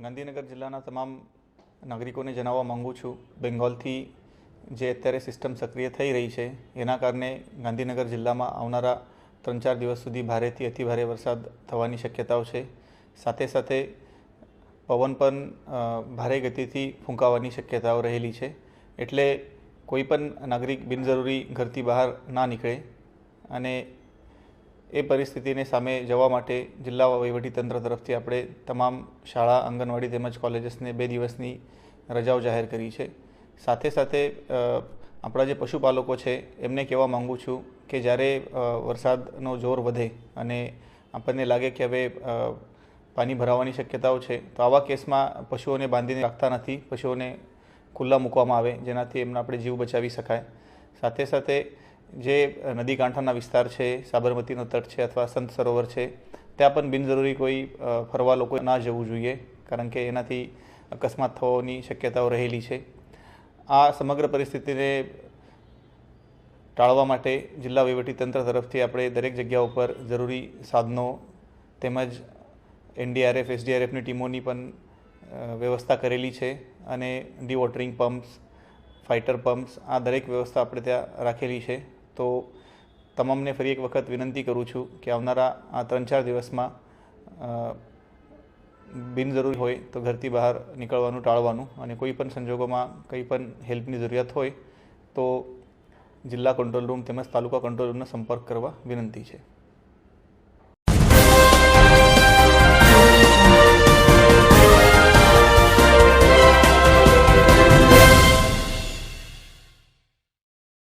ગાંધીનગર જિલ્લાના તમામ નાગરિકોને જણાવવા માંગુ છું, બેંગોલથી જે અત્યારે સિસ્ટમ સક્રિય થઈ રહી છે એના કારણે ગાંધીનગર જિલ્લામાં આવનારા 3-4 દિવસ સુધી ભારેથી અતિભારે વરસાદ થવાની શક્યતાઓ છે। સાથે સાથે પવન પણ ભારે ગતિથી ફૂંકાવાની શક્યતાઓ રહેલી છે। એટલે કોઈ પણ નાગરિક બિનજરૂરી ઘરથી બહાર ના નીકળે અને એ પરિસ્થિતિને સામે જવા માટે જિલ્લા વહીવટીતંત્ર તરફથી આપણે તમામ શાળા, આંગણવાડી તેમજ કોલેજીસને 2 દિવસની રજાઓ જાહેર કરી છે। સાથે સાથે આપણા જે પશુપાલકો છે એમને કહેવા માંગુ છું કે જ્યારે વરસાદનો જોર વધે અને આપણને લાગે કે હવે પાણી ભરાવાની શક્યતાઓ છે તો આવા કેસમાં પશુઓને બાંધીને રાખતા નથી, પશુઓને ખુલ્લા મૂકવામાં આવે જેનાથી એમનો આપણે જીવ બચાવી શકાય। સાથે સાથે જે નદી કાંઠાના વિસ્તાર છે, સાબરમતીનો તટ છે અથવા સંત સરોવર છે, ત્યાં પણ બિનજરૂરી કોઈ ફરવા લોકો ના જવું જોઈએ, કારણ કે એનાથી અકસ્માત થવાની શક્યતાઓ રહેલી છે। આ સમગ્ર પરિસ્થિતિને ટાળવા માટે જિલ્લા વહીવટીતંત્ર તરફથી આપણે દરેક જગ્યા ઉપર જરૂરી સાધનો તેમજ NDRF, SDRFની ટીમોની પણ વ્યવસ્થા કરેલી છે અને ડીવોટરિંગ પમ્પ્સ, ફાઇટર પમ્પ્સ, આ દરેક વ્યવસ્થા આપણે ત્યાં રાખેલી છે। તો તમામને ફરી એક વખત વિનંતી કરું છું કે આવનારા આ 3-4 દિવસમાં બિનજરૂરી હોય તો ઘરથી બહાર નીકળવાનું ટાળવાનું અને કોઈ પણ સંજોગોમાં કંઈ પણ હેલ્પની જરૂરિયાત હોય તો જિલ્લા કંટ્રોલ રૂમ તેમજ તાલુકા કંટ્રોલ રૂમનો સંપર્ક કરવા વિનંતી છે।